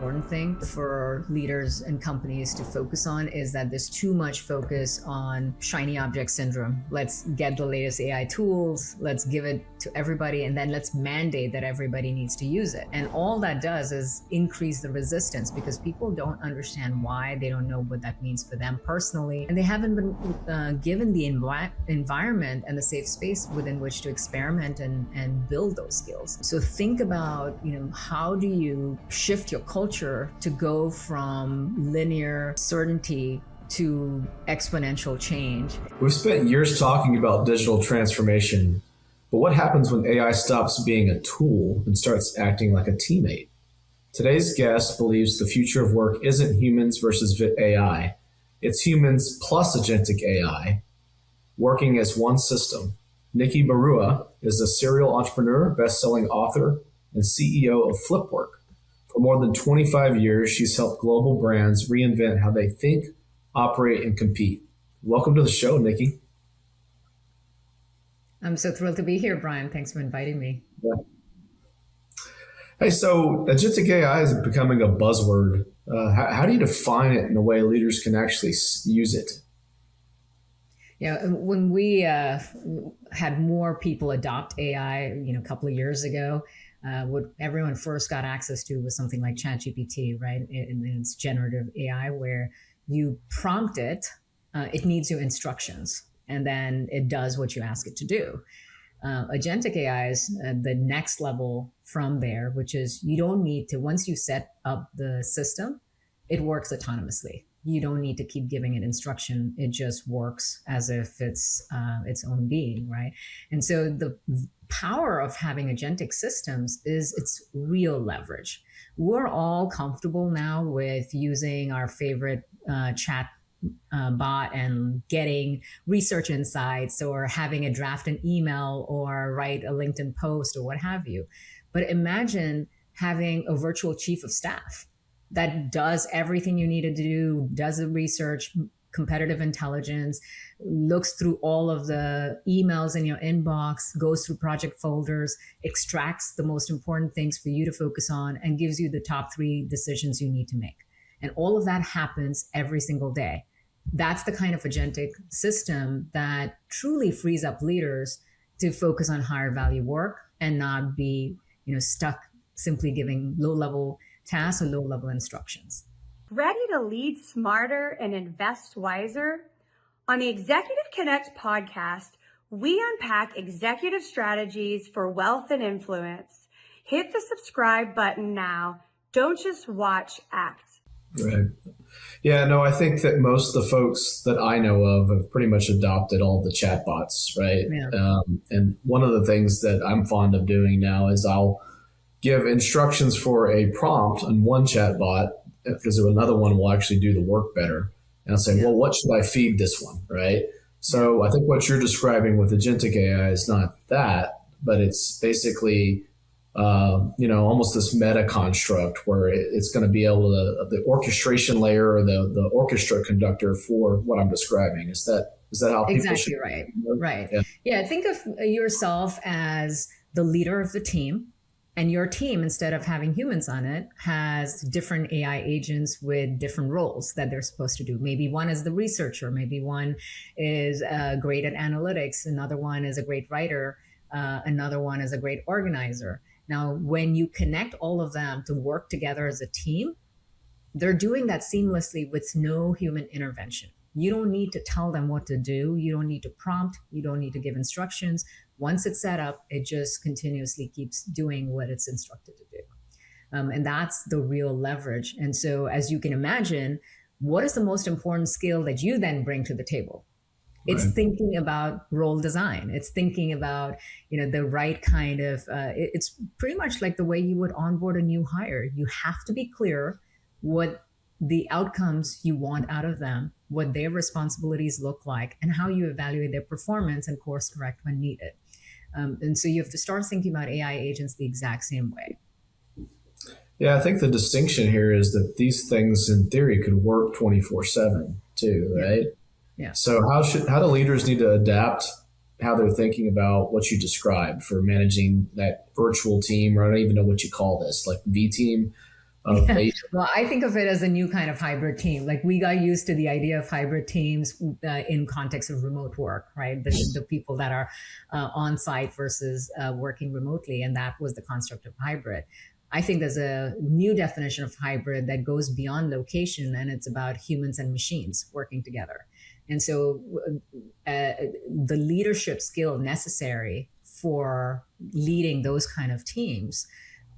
important thing for leaders and companies to focus on is that there's too much focus on shiny object syndrome. Let's get the latest AI tools, let's give it to everybody, and then let's mandate that everybody needs to use it. And all that does is increase the resistance because people don't understand why, they don't know what that means for them personally, and they haven't been given the environment and the safe space within which to experiment and build those skills. So think about, how do you shift your culture to go from linear certainty to exponential change? We've spent years talking about digital transformation, but what happens when AI stops being a tool and starts acting like a teammate? Today's guest believes the future of work isn't humans versus AI. It's humans plus agentic AI working as one system. Nikki Barua is a serial entrepreneur, best-selling author, and CEO of FlipWork. For more than 25 years, she's helped global brands reinvent how they think, operate, and compete. Welcome to the show, Nikki. I'm so thrilled to be here, Brian. Thanks for inviting me. Yeah. Hey, so agentic AI is becoming a buzzword. How do you define it in a way leaders can actually use it? Yeah, when we had more people adopt AI, a couple of years ago, what everyone first got access to was something like ChatGPT, right? And it's generative AI where you prompt it, it needs your instructions, and then it does what you ask it to do. Agentic AI is the next level from there, which is you don't need to, once you set up the system, it works autonomously. You don't need to keep giving it instruction. It just works as if it's its own being, right? And so the power of having agentic systems is its real leverage. We're all comfortable now with using our favorite chat bot and getting research insights or having a draft an email or write a LinkedIn post or what have you. But imagine having a virtual chief of staff that does everything you need to do, does the research, competitive intelligence, looks through all of the emails in your inbox, goes through project folders, extracts the most important things for you to focus on, and gives you the top 3 decisions you need to make. And all of that happens every single day. That's the kind of agentic system that truly frees up leaders to focus on higher value work and not be, stuck simply giving low-level tasks or low-level instructions. Ready to lead smarter and invest wiser? On the Executive Connect podcast, we unpack executive strategies for wealth and influence. Hit the subscribe button now. Don't just watch, act. Right. Yeah, no, I think that most of the folks that I know of have pretty much adopted all the chatbots, right? Yeah. And one of the things that I'm fond of doing now is I'll give instructions for a prompt on one chatbot because another one will actually do the work better. And I'll say, well, what should I feed this one, right? So I think what you're describing with agentic AI is not that, but it's basically, almost this meta construct where it's going to be able to, the orchestration layer or the orchestra conductor for what I'm describing. Is that how people exactly should right? Right. Yeah. Think of yourself as the leader of the team. And your team, instead of having humans on it, has different AI agents with different roles that they're supposed to do. Maybe one is the researcher. Maybe one is great at analytics. Another one is a great writer. Another one is a great organizer. Now, when you connect all of them to work together as a team, they're doing that seamlessly with no human intervention. You don't need to tell them what to do. You don't need to prompt. You don't need to give instructions. Once it's set up, it just continuously keeps doing what it's instructed to do. And that's the real leverage. And so as you can imagine, what is the most important skill that you then bring to the table? It's thinking about role design. It's thinking about, the right kind of, it's pretty much like the way you would onboard a new hire. You have to be clear what the outcomes you want out of them, what their responsibilities look like, and how you evaluate their performance and course correct when needed. And so you have to start thinking about AI agents the exact same way. Yeah, I think the distinction here is that these things in theory could work 24/7 too, right? Yeah. So how do leaders need to adapt how they're thinking about what you described for managing that virtual team, or I don't even know what you call this, like V team, of agents. Well, I think of it as a new kind of hybrid team. Like we got used to the idea of hybrid teams in context of remote work, right? The people that are on site versus working remotely. And that was the construct of hybrid. I think there's a new definition of hybrid that goes beyond location, and it's about humans and machines working together. And so the leadership skill necessary for leading those kind of teams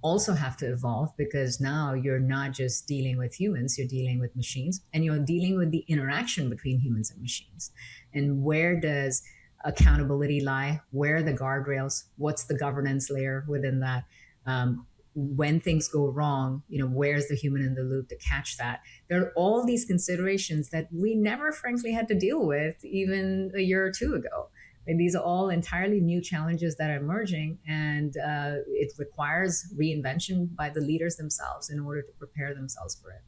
also have to evolve, because now you're not just dealing with humans, you're dealing with machines, and you're dealing with the interaction between humans and machines. And where does accountability lie? Where are the guardrails? What's the governance layer within that? When things go wrong, where's the human in the loop to catch that? There are all these considerations that we never frankly had to deal with even a year or two ago. And these are all entirely new challenges that are emerging, and it requires reinvention by the leaders themselves in order to prepare themselves for it.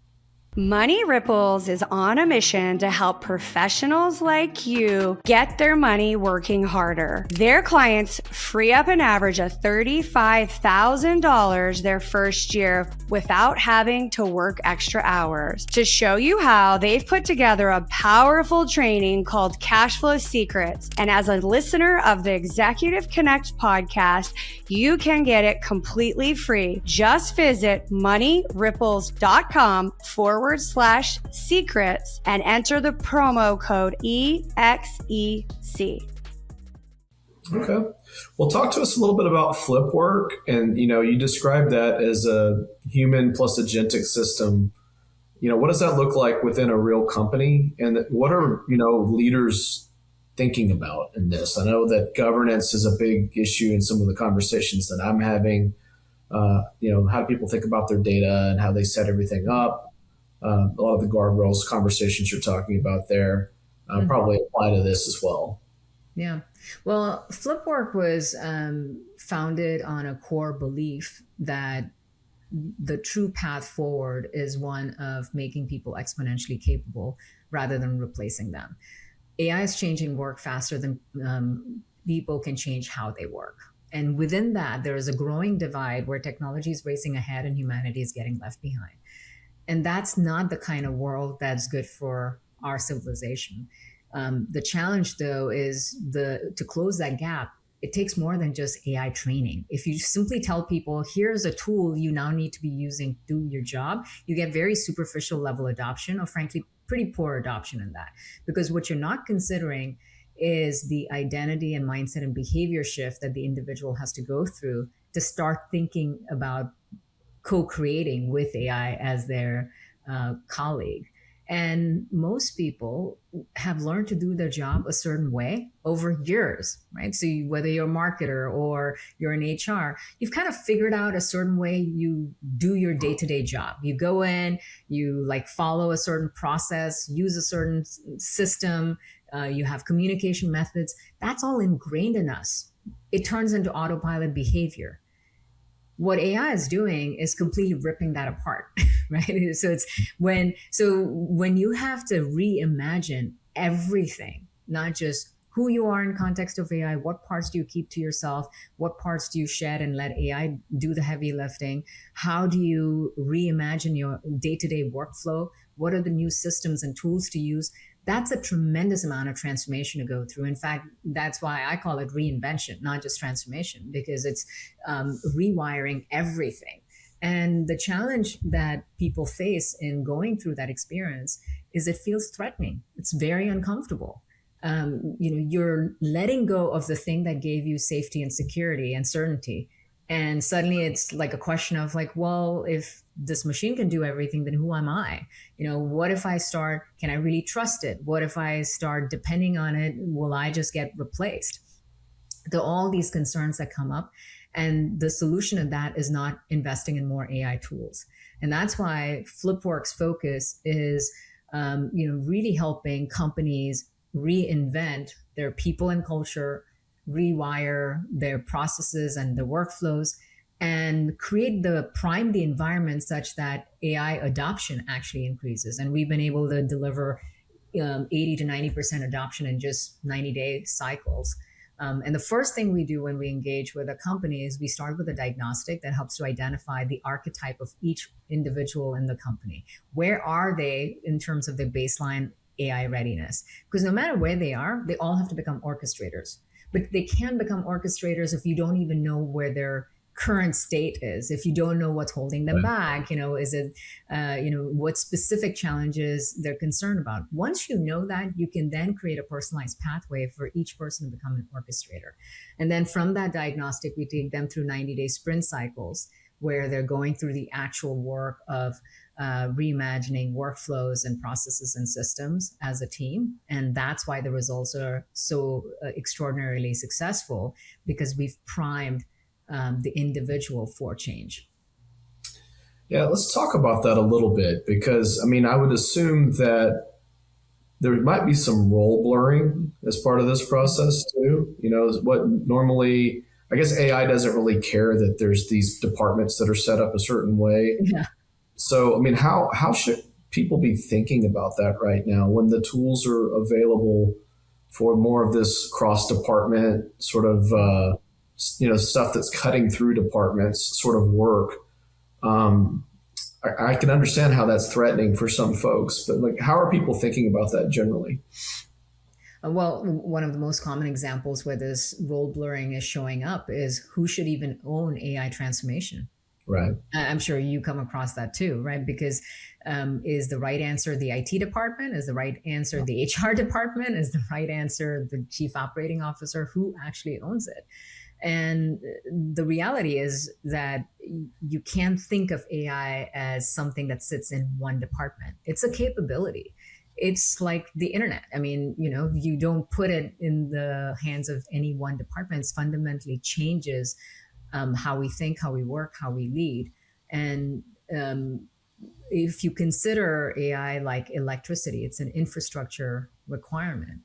Money Ripples is on a mission to help professionals like you get their money working harder. Their clients free up an average of $35,000 their first year without having to work extra hours. To show you how, they've put together a powerful training called Cash Flow Secrets. And as a listener of the Executive Connect podcast, you can get it completely free. Just visit moneyripples.com/secrets and enter the promo code EXEC. Okay. Well, talk to us a little bit about FlipWork. And, you described that as a human plus agentic system. What does that look like within a real company? And what are, leaders thinking about in this? I know that governance is a big issue in some of the conversations that I'm having. How do people think about their data and how they set everything up? A lot of the guardrails conversations you're talking about there probably apply to this as well. Yeah. Well, FlipWork was founded on a core belief that the true path forward is one of making people exponentially capable rather than replacing them. AI is changing work faster than people can change how they work. And within that, there is a growing divide where technology is racing ahead and humanity is getting left behind. And that's not the kind of world that's good for our civilization. The challenge, though, is to close that gap. It takes more than just AI training. If you simply tell people, here's a tool you now need to be using to do your job, you get very superficial level adoption, or frankly, pretty poor adoption in that. Because what you're not considering is the identity and mindset and behavior shift that the individual has to go through to start thinking about co-creating with AI as their colleague. And most people have learned to do their job a certain way over years, right? So whether you're a marketer or you're in HR, you've kind of figured out a certain way you do your day-to-day job. You go in, you follow a certain process, use a certain system, you have communication methods. That's all ingrained in us. It turns into autopilot behavior. What AI is doing is completely ripping that apart, right? So when you have to reimagine everything, not just who you are in context of AI, what parts do you keep to yourself, what parts do you shed and let AI do the heavy lifting? How do you reimagine your day-to-day workflow? What are the new systems and tools to use? That's a tremendous amount of transformation to go through. In fact, that's why I call it reinvention, not just transformation, because it's rewiring everything. And the challenge that people face in going through that experience is it feels threatening. It's very uncomfortable. You're letting go of the thing that gave you safety and security and certainty. And suddenly it's like a question of well, if this machine can do everything, then who am I? What if I can I really trust it? What if I start depending on it? Will I just get replaced? There are all these concerns that come up. And the solution to that is not investing in more AI tools. And that's why FlipWork's focus is, really helping companies reinvent their people and culture, rewire their processes and their workflows, and prime the environment such that AI adoption actually increases. And we've been able to deliver 80 to 90% adoption in just 90-day cycles. And the first thing we do when we engage with a company is we start with a diagnostic that helps to identify the archetype of each individual in the company. Where are they in terms of their baseline AI readiness? Because no matter where they are, they all have to become orchestrators. But they can become orchestrators if you don't even know where their current state is, if you don't know what's holding them back, is it, what specific challenges they're concerned about. Once you know that, you can then create a personalized pathway for each person to become an orchestrator. And then from that diagnostic, we take them through 90-day sprint cycles where they're going through the actual work of reimagining workflows and processes and systems as a team. And that's why the results are so extraordinarily successful, because we've primed the individual for change. Yeah, let's talk about that a little bit, because I would assume that there might be some role blurring as part of this process too. What normally, I guess AI doesn't really care that there's these departments that are set up a certain way. Yeah. So, how should people be thinking about that right now when the tools are available for more of this cross-department sort of stuff that's cutting through departments sort of work? I can understand how that's threatening for some folks, but how are people thinking about that generally? Well, one of the most common examples where this role blurring is showing up is who should even own AI transformation. Right. I'm sure you come across that too, right? Because is the right answer the IT department? Is the right answer the HR department? Is the right answer the chief operating officer? Who actually owns it? And the reality is that you can't think of AI as something that sits in one department. It's a capability. It's like the internet. You don't put it in the hands of any one department. It fundamentally changes how we think, how we work, how we lead. And if you consider AI like electricity, it's an infrastructure requirement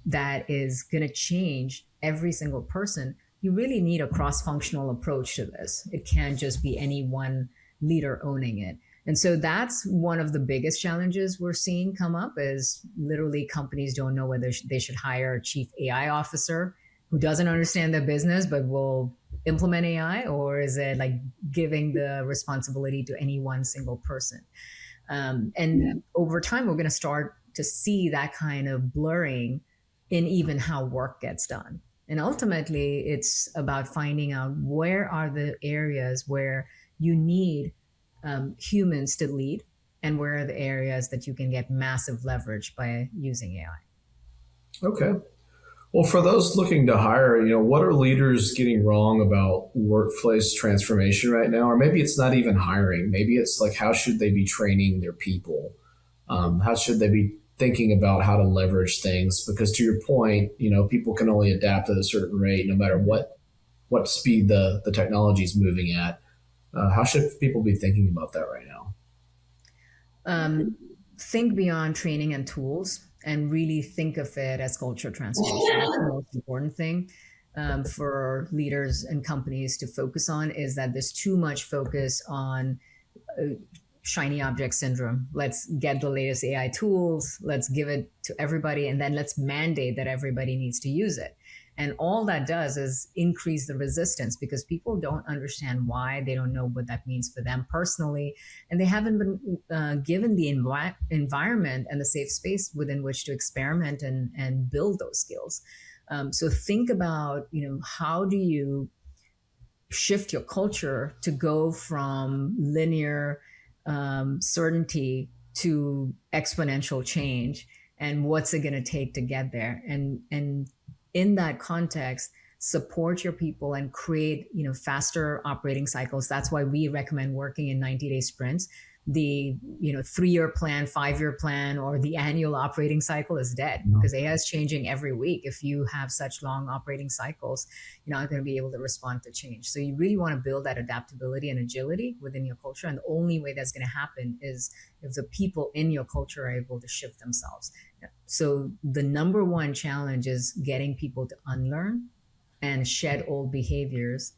that is going to change every single person. You really need a cross-functional approach to this. It can't just be any one leader owning it. And so that's one of the biggest challenges we're seeing come up, is literally companies don't know whether they should hire a chief AI officer who doesn't understand their business but will implement AI, or is it like giving the responsibility to any one single person? Over time, we're going to start to see that kind of blurring in even how work gets done. And ultimately, it's about finding out where are the areas where you need humans to lead, and where are the areas that you can get massive leverage by using AI. Okay. Well, for those looking to hire, what are leaders getting wrong about workplace transformation right now? Or maybe it's not even hiring. Maybe it's like, how should they be training their people? How should they be thinking about how to leverage things? Because to your point, people can only adapt at a certain rate, no matter what speed the technology is moving at. How should people be thinking about that right now? Think beyond training and tools, and really think of it as culture transformation. That's the most important thing for leaders and companies to focus on, is that there's too much focus on shiny object syndrome. Let's get the latest AI tools, let's give it to everybody, and then let's mandate that everybody needs to use it. And all that does is increase the resistance, because people don't understand why. They don't know what that means for them personally. And they haven't been given the environment and the safe space within which to experiment and build those skills. So think about, how do you shift your culture to go from linear certainty to exponential change, and what's it going to take to get there? And in that context, support your people and create, faster operating cycles. That's why we recommend working in 90-day sprints. The 3-year plan, 5-year plan, or the annual operating cycle is dead, because AI is changing every week. If you have such long operating cycles, you're not going to be able to respond to change. So you really want to build that adaptability and agility within your culture. And the only way that's going to happen is if the people in your culture are able to shift themselves. So the number one challenge is getting people to unlearn and shed old behaviors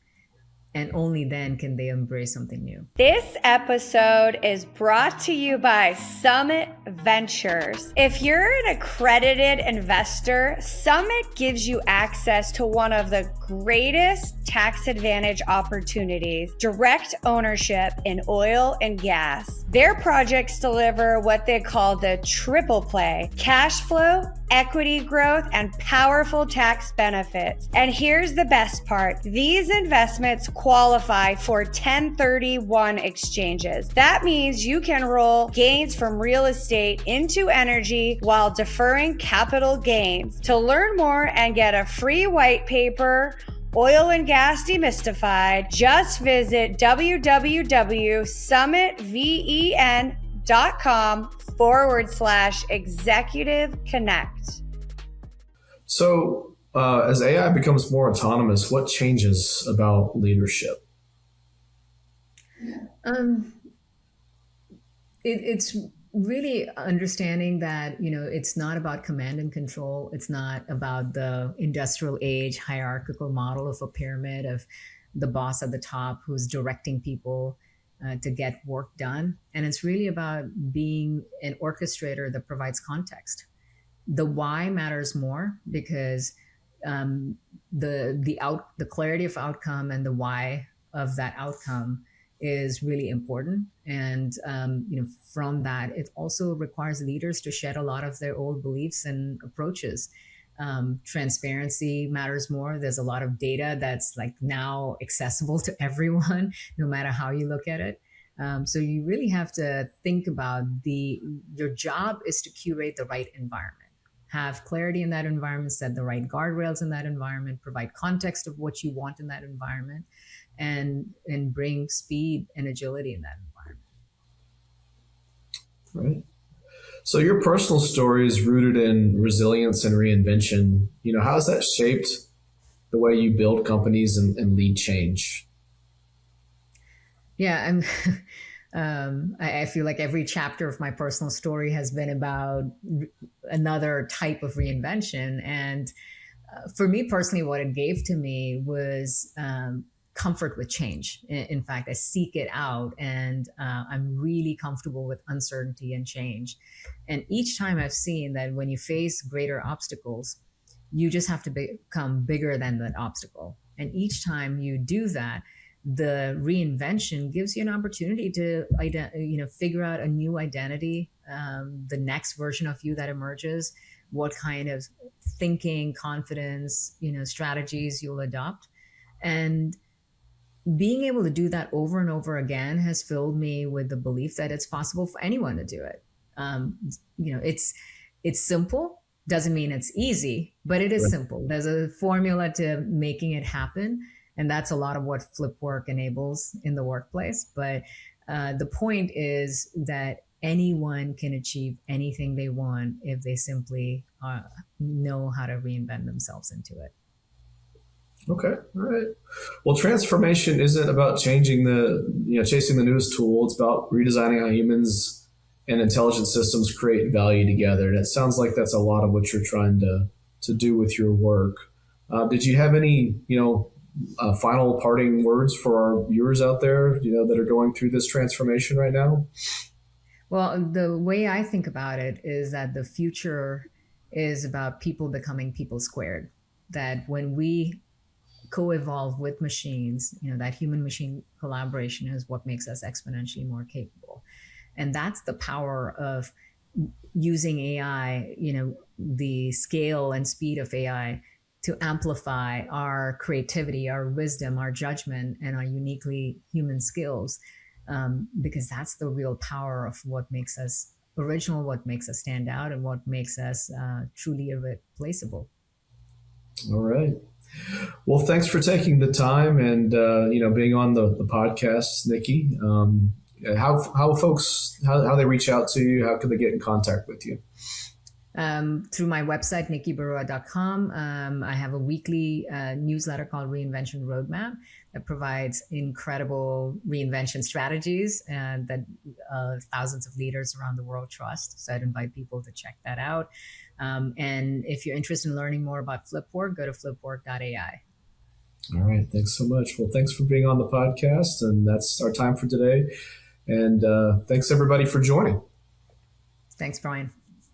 And only then can they embrace something new. This episode is brought to you by Summit Ventures. If you're an accredited investor, Summit gives you access to one of the greatest tax advantage opportunities, direct ownership in oil and gas. Their projects deliver what they call the triple play: cash flow, equity growth, and powerful tax benefits. And here's the best part. These investments qualify for 1031 exchanges. That means you can roll gains from real estate into energy while deferring capital gains. To learn more and get a free white paper, Oil and Gas Demystified, just visit www.summitven.com/executive connect. So, as AI becomes more autonomous, what changes about leadership? It's really understanding that, it's not about command and control. It's not about the industrial age hierarchical model of a pyramid of the boss at the top who's directing people to get work done. And it's really about being an orchestrator that provides context. The why matters more because the clarity of outcome and the why of that outcome is really important. And from that, it also requires leaders to shed a lot of their old beliefs and approaches. Transparency matters more. There's a lot of data that's like now accessible to everyone, no matter how you look at it. So you really have to think about your job is to curate the right environment, have clarity in that environment, set the right guardrails in that environment, provide context of what you want in that environment, and bring speed and agility in that environment. Right. So your personal story is rooted in resilience and reinvention. How has that shaped the way you build companies and lead change? Yeah, I feel like every chapter of my personal story has been about another type of reinvention. And for me personally, what it gave to me was comfort with change. In fact, I seek it out, and I'm really comfortable with uncertainty and change. And each time I've seen that when you face greater obstacles, you just have to become bigger than that obstacle. And each time you do that, the reinvention gives you an opportunity to figure out a new identity, the next version of you that emerges, what kind of thinking, confidence, strategies you'll adopt. And being able to do that over and over again has filled me with the belief that it's possible for anyone to do it. It's simple, doesn't mean it's easy, but it is Right. simple. There's a formula to making it happen. And that's a lot of what FlipWork enables in the workplace. But the point is that anyone can achieve anything they want if they simply know how to reinvent themselves into it. Okay. All right. Well, transformation isn't about chasing the newest tool. It's about redesigning how humans and intelligent systems create value together. And it sounds like that's a lot of what you're trying to do with your work. Did you have any, final parting words for our viewers out there, that are going through this transformation right now? Well, the way I think about it is that the future is about people becoming people squared. That when we co-evolve with machines, that human-machine collaboration is what makes us exponentially more capable. And that's the power of using AI, the scale and speed of AI to amplify our creativity, our wisdom, our judgment, and our uniquely human skills, because that's the real power of what makes us original, what makes us stand out, and what makes us truly irreplaceable. All right. Well, thanks for taking the time and being on the podcast, Nikki. How folks how they reach out to you? How can they get in contact with you? Through my website, nikkibarua.com. I have a weekly newsletter called Reinvention Roadmap that provides incredible reinvention strategies that thousands of leaders around the world trust. So I'd invite people to check that out. And if you're interested in learning more about FlipWork, go to flipwork.ai. All right. Thanks so much. Well, thanks for being on the podcast. And that's our time for today. And thanks, everybody, for joining. Thanks, Brian.